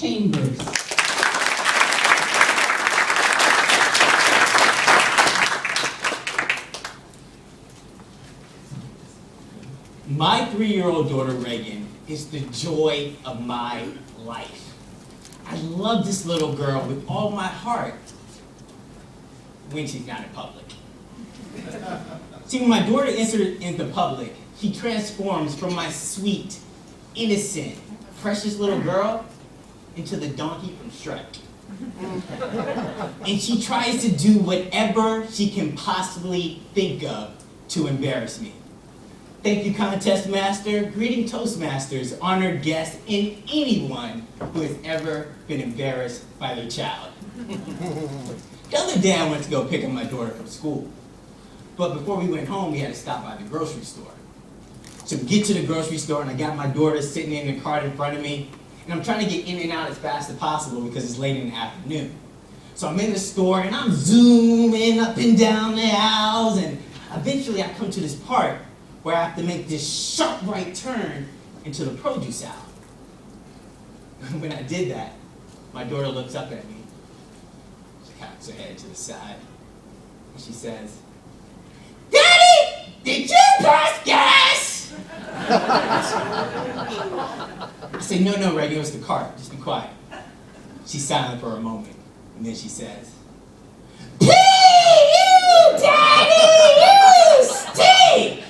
Chambers. My 3-year-old daughter, Reagan, is the joy of my life. I love this little girl with all my heart when she's not in public. See, when my daughter enters into public, she transforms from my sweet, innocent, precious little girl into the donkey from Shrek. And she tries to do whatever she can possibly think of to embarrass me. Thank you, Contest Master. Greeting Toastmasters, honored guests, and anyone who has ever been embarrassed by their child. The other day, I went to go pick up my daughter from school. But before we went home, we had to stop by the grocery store. So we get to the grocery store, and I got my daughter sitting in the cart in front of me, and I'm trying to get in and out as fast as possible because it's late in the afternoon. So I'm in the store, and I'm zooming up and down the aisles, and eventually I come to this part where I have to make this sharp right turn into the produce aisle. When I did that, my daughter looks up at me. She cocks her head to the side, and she says, "Daddy, did you pass gas?" I say, no, Reagan, it was the cart. Just be quiet. She's silent for a moment, and then she says, "P.U. Daddy, you stink!"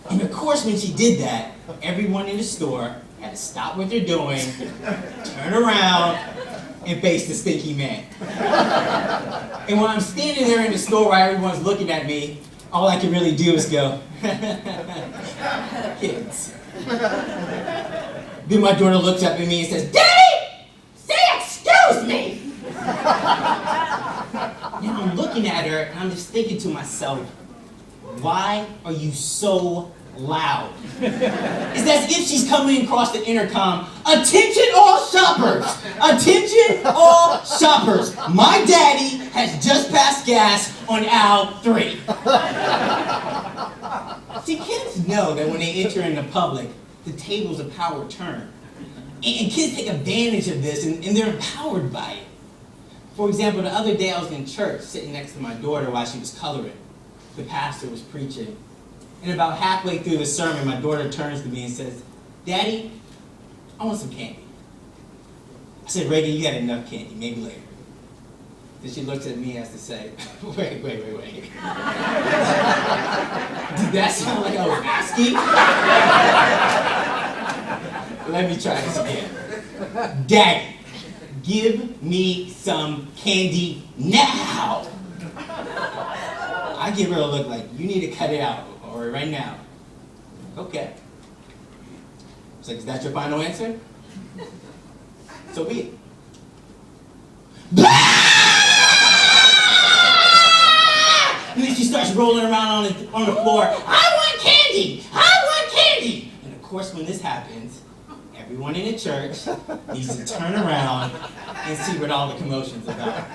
And of course, when she did that, everyone in the store had to stop what they're doing, turn around, and face the stinky man. And when I'm standing there in the store while everyone's looking at me, all I can really do is go, kids. Then my daughter looks up at me and says, "Daddy, say excuse me!" Now I'm looking at her and I'm just thinking to myself, why are you so loud? It's as if she's coming across the intercom. "Attention all shoppers! Attention all shoppers! My daddy has just passed gas on aisle 3. See, kids know that when they enter into public, the tables of power turn. And kids take advantage of this and they're empowered by it. For example, the other day I was in church sitting next to my daughter while she was coloring. The pastor was preaching. And about halfway through the sermon, my daughter turns to me and says, "Daddy, I want some candy." I said, "Reagan, you got enough candy, maybe later." Then she looks at me as to say, wait. Did that sound like I was asking? Let me try this again. "Daddy, give me some candy now." I give her a look like, "You need to cut it out, or right now." "Okay." It's like, "Is that your final answer?" "So be it." And then she starts rolling around on the floor. "I want candy! I want candy!" And of course, when this happens, everyone in the church needs to turn around and see what all the commotion's about.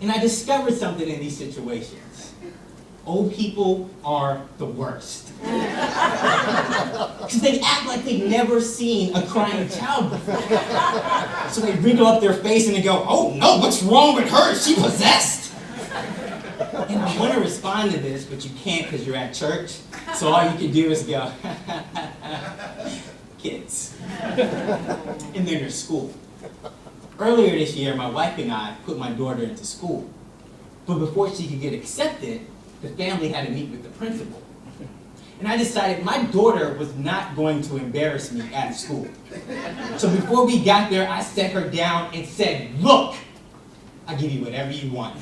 And I discovered something in these situations. Old people are the worst. Because they act like they've never seen a crying child before. So they wrinkle up their face and they go, "Oh no, what's wrong with her? Is she possessed?" And I want to respond to this, but you can't because you're at church. So all you can do is go, kids. And then there's school. Earlier this year, my wife and I put my daughter into school. But before she could get accepted, the family had to meet with the principal. And I decided my daughter was not going to embarrass me at school. So before we got there, I sat her down and said, "Look, I'll give you whatever you want."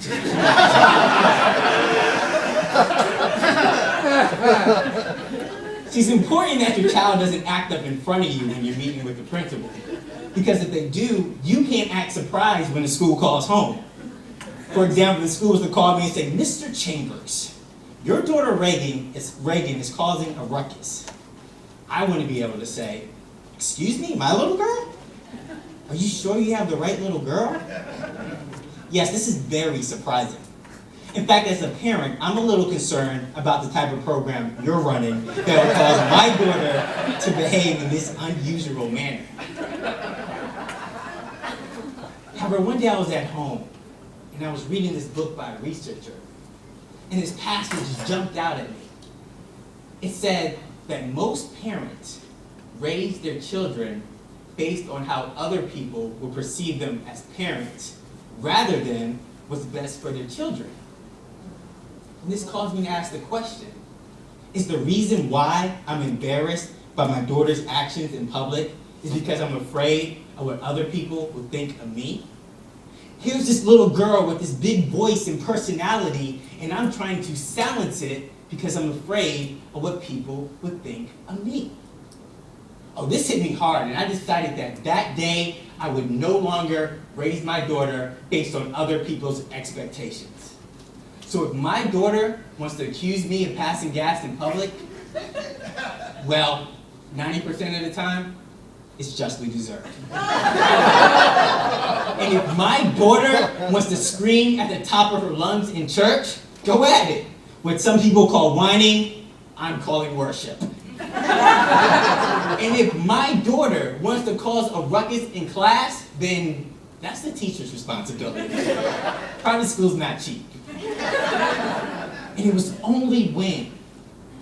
It's important that your child doesn't act up in front of you when you're meeting with the principal. Because if they do, you can't act surprised when the school calls home. For example, the school was to call me and say, "Mr. Chambers, your daughter Reagan is causing a ruckus." I want to be able to say, "Excuse me, my little girl? Are you sure you have the right little girl?" Yes, this is very surprising. In fact, as a parent, I'm a little concerned about the type of program you're running that will cause my daughter to behave in this unusual manner. However, one day I was at home, and I was reading this book by a researcher, and this passage just jumped out at me. It said that most parents raise their children based on how other people will perceive them as parents, rather than what's best for their children. And this caused me to ask the question, is the reason why I'm embarrassed by my daughter's actions in public is because I'm afraid of what other people will think of me? Here's this little girl with this big voice and personality, and I'm trying to silence it because I'm afraid of what people would think of me. Oh, this hit me hard, and I decided that day I would no longer raise my daughter based on other people's expectations. So if my daughter wants to accuse me of passing gas in public, well, 90% of the time, it's justly deserved. And if my daughter wants to scream at the top of her lungs in church, go at it. What some people call whining, I'm calling worship. And if my daughter wants to cause a ruckus in class, then that's the teacher's responsibility. Private school's not cheap. And it was only when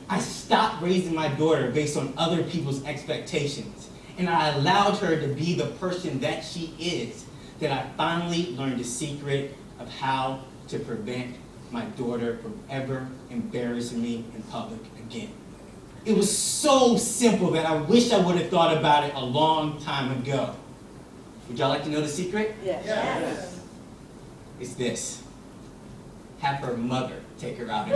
I stopped raising my daughter based on other people's expectations, and I allowed her to be the person that she is, that I finally learned the secret of how to prevent my daughter from ever embarrassing me in public again. It was so simple that I wish I would have thought about it a long time ago. Would y'all like to know the secret? Yes. It's this. Have her mother take her out.